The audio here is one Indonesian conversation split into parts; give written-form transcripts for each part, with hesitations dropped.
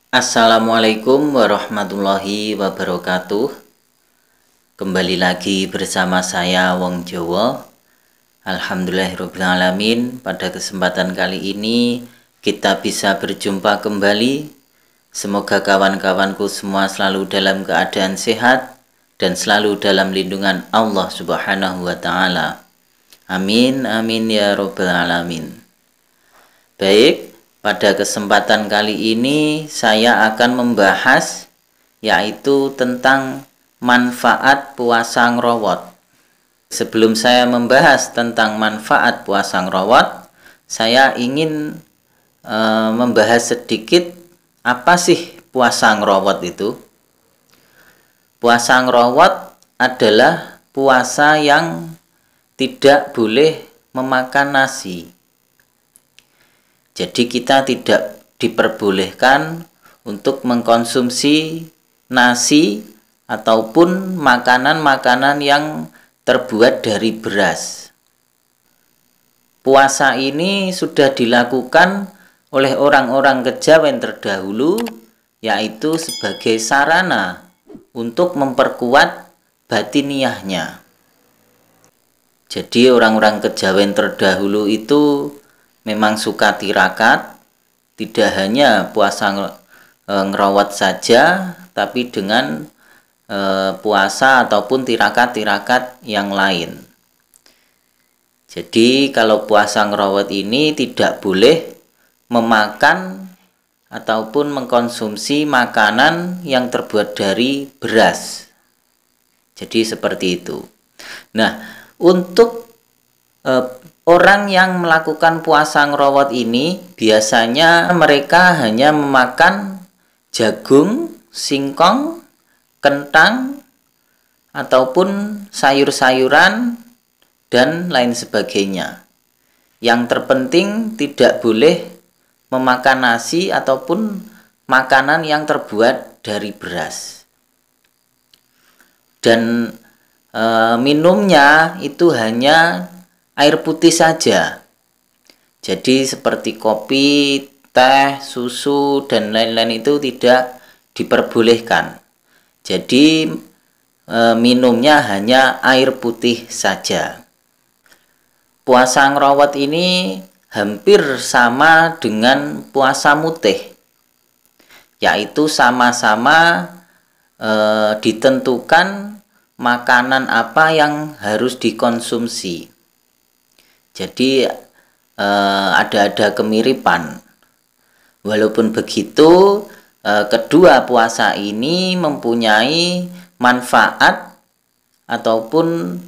Assalamualaikum warahmatullahi wabarakatuh. Kembali lagi bersama saya Wong Jowo. Alhamdulillahirrabbilalamin. Pada kesempatan kali ini kita bisa berjumpa kembali. Semoga kawan-kawanku semua selalu dalam keadaan sehat dan selalu dalam lindungan Allah Subhanahu wa Ta'ala. Amin amin ya rabbal alamin. Baik, pada kesempatan kali ini saya akan membahas yaitu tentang manfaat puasa ngrowot. Sebelum saya membahas tentang manfaat puasa ngrowot, saya ingin membahas sedikit apa sih puasa ngrowot itu. Puasa ngrowot adalah puasa yang tidak boleh memakan nasi. Jadi kita tidak diperbolehkan untuk mengkonsumsi nasi ataupun makanan-makanan yang terbuat dari beras. Puasa ini sudah dilakukan oleh orang-orang kejawen terdahulu, yaitu sebagai sarana untuk memperkuat batiniahnya. Jadi orang-orang kejawen terdahulu itu memang suka tirakat, tidak hanya puasa ngerawat saja, tapi dengan puasa ataupun tirakat-tirakat yang lain. Jadi kalau puasa ngerawat ini tidak boleh memakan ataupun mengkonsumsi makanan yang terbuat dari beras. Jadi seperti itu. Nah, untuk orang yang melakukan puasa ngerawat ini biasanya mereka hanya memakan jagung, singkong, kentang, ataupun sayur-sayuran dan lain sebagainya. Yang terpenting tidak boleh memakan nasi ataupun makanan yang terbuat dari beras. Dan minumnya itu hanya air putih saja. Jadi seperti kopi, teh, susu, dan lain-lain itu tidak diperbolehkan. Jadi minumnya hanya air putih saja. Puasa ngerawat ini hampir sama dengan puasa mutih, yaitu sama-sama ditentukan makanan apa yang harus dikonsumsi. Jadi ada kemiripan. Walaupun begitu, kedua puasa ini mempunyai manfaat ataupun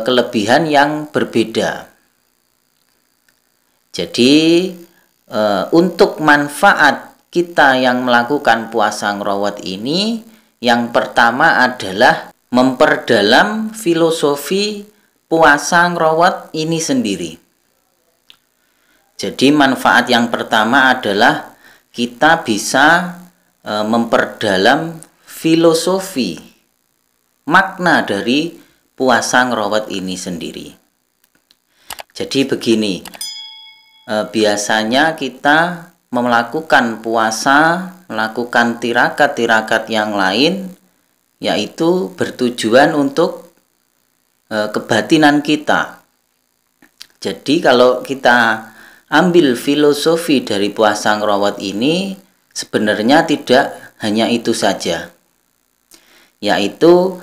kelebihan yang berbeda. Jadi untuk manfaat kita yang melakukan puasa ngerawat ini, yang pertama adalah memperdalam filosofi puasa ngerawat ini sendiri. Jadi manfaat yang pertama adalah kita bisa memperdalam filosofi makna dari puasa ngerawat ini sendiri. Jadi begini, biasanya kita melakukan puasa, melakukan tirakat-tirakat yang lain, yaitu bertujuan untuk kebatinan kita. Jadi kalau kita ambil filosofi dari puasa ngerawat ini, sebenarnya tidak hanya itu saja, yaitu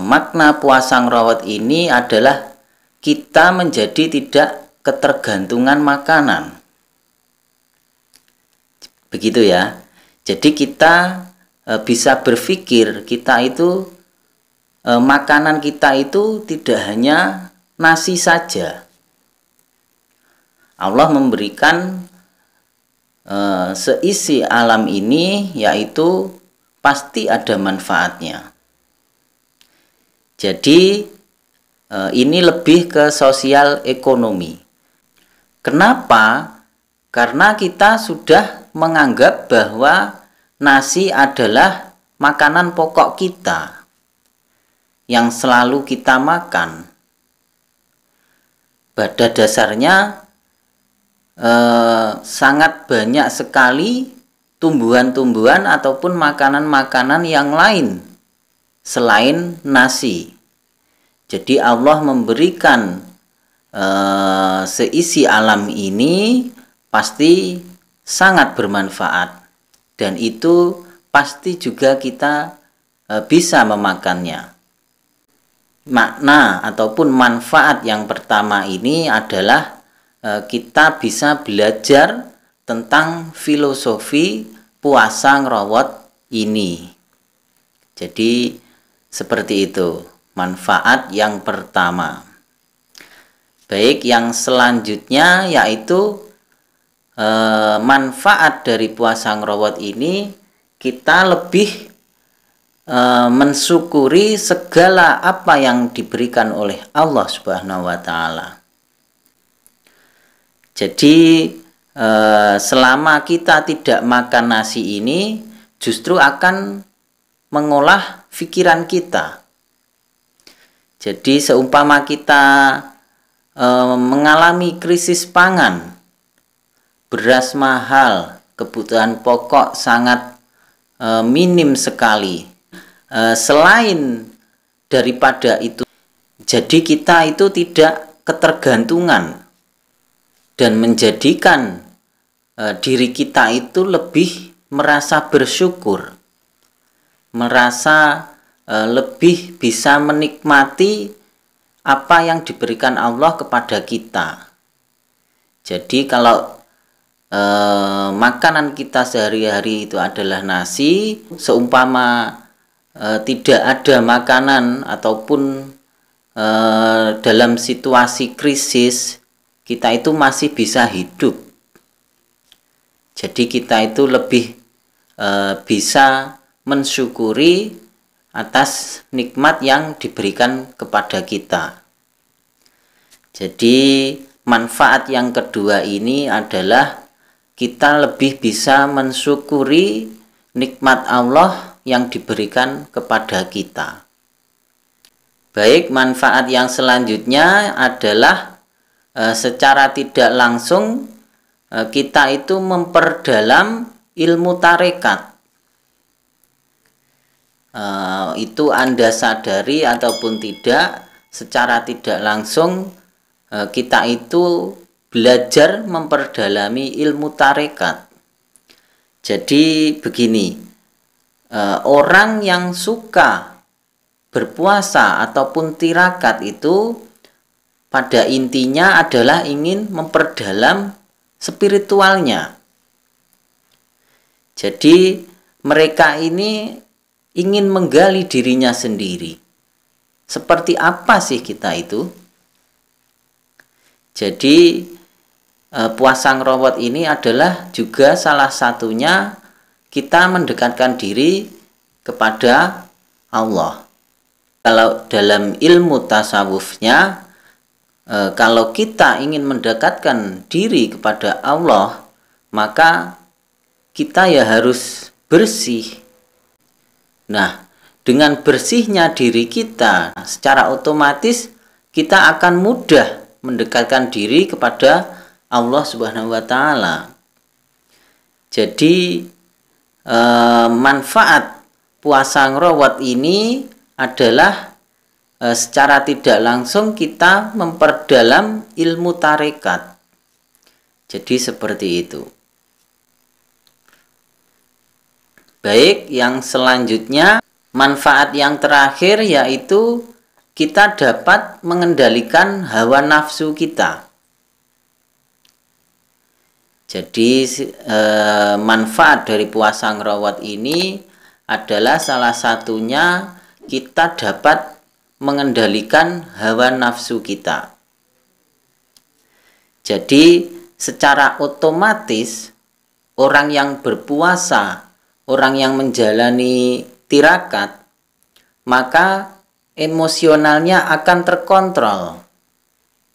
makna puasa ngerawat ini adalah kita menjadi tidak ketergantungan makanan. Begitu ya. Jadi kita bisa berpikir kita itu makanan kita itu tidak hanya nasi saja. Allah memberikan seisi alam ini, yaitu pasti ada manfaatnya. Jadi ini lebih ke sosial ekonomi. Kenapa? Karena kita sudah menganggap bahwa nasi adalah makanan pokok kita yang selalu kita makan. Pada dasarnya sangat banyak sekali tumbuhan-tumbuhan ataupun makanan-makanan yang lain selain nasi. Jadi Allah memberikan seisi alam ini pasti sangat bermanfaat, dan itu pasti juga kita bisa memakannya. Makna ataupun manfaat yang pertama ini adalah kita bisa belajar tentang filosofi puasa ngerawat ini. Jadi seperti itu manfaat yang pertama. Baik, yang selanjutnya yaitu manfaat dari puasa ngerawat ini, kita lebih mensyukuri segala apa yang diberikan oleh Allah Subhanahu wa Ta'ala. Jadi selama kita tidak makan nasi ini justru akan mengolah pikiran kita. Jadi seumpama kita mengalami krisis pangan, beras mahal, kebutuhan pokok sangat minim sekali. Selain daripada itu, jadi kita itu tidak ketergantungan dan menjadikan diri kita itu lebih merasa bersyukur, merasa lebih bisa menikmati apa yang diberikan Allah kepada kita. Jadi kalau makanan kita sehari-hari itu adalah nasi, seumpama tidak ada makanan ataupun dalam situasi krisis, kita itu masih bisa hidup. Jadi kita itu lebih bisa mensyukuri atas nikmat yang diberikan kepada kita. Jadi manfaat yang kedua ini adalah kita lebih bisa mensyukuri nikmat Allah yang diberikan kepada kita. Baik, manfaat yang selanjutnya adalah secara tidak langsung kita itu memperdalam ilmu tarekat. Itu Anda sadari ataupun tidak, secara tidak langsung kita itu belajar memperdalami ilmu tarekat. Jadi begini, orang yang suka berpuasa ataupun tirakat itu pada intinya adalah ingin memperdalam spiritualnya. Jadi mereka ini ingin menggali dirinya sendiri. Seperti apa sih kita itu? Jadi puasa ngerawat ini adalah juga salah satunya kita mendekatkan diri kepada Allah. Kalau dalam ilmu tasawufnya, kalau kita ingin mendekatkan diri kepada Allah, maka kita ya harus bersih. Nah, dengan bersihnya diri kita, secara otomatis kita akan mudah mendekatkan diri kepada Allah Subhanahu wa Ta'ala. Jadi manfaat puasa ngerawat ini adalah secara tidak langsung kita memperdalam ilmu tarekat. Jadi seperti itu. Baik, yang selanjutnya manfaat yang terakhir yaitu kita dapat mengendalikan hawa nafsu kita. Jadi manfaat dari puasa ngerawat ini adalah salah satunya kita dapat mengendalikan hawa nafsu kita. Jadi secara otomatis orang yang berpuasa, orang yang menjalani tirakat, maka emosionalnya akan terkontrol.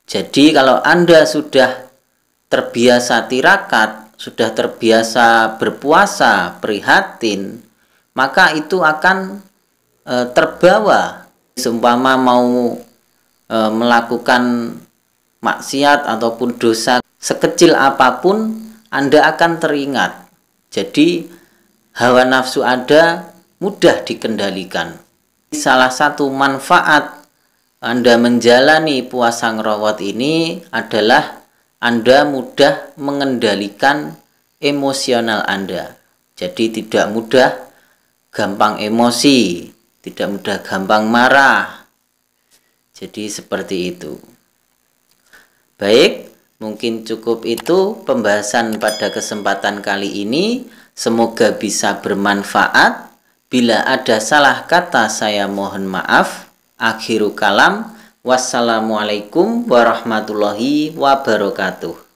Jadi kalau Anda sudah terbiasa tirakat, sudah terbiasa berpuasa, prihatin, maka itu akan terbawa. Seumpama mau melakukan maksiat ataupun dosa sekecil apapun, Anda akan teringat. Jadi hawa nafsu ada mudah dikendalikan. Salah satu manfaat Anda menjalani puasa ngerawat ini adalah Anda mudah mengendalikan emosional Anda. Jadi tidak mudah gampang emosi, tidak mudah gampang marah. Jadi seperti itu. Baik, mungkin cukup itu pembahasan pada kesempatan kali ini. Semoga bisa bermanfaat. Bila ada salah kata saya mohon maaf. Akhiru kalam. Wassalamualaikum warahmatullahi wabarakatuh.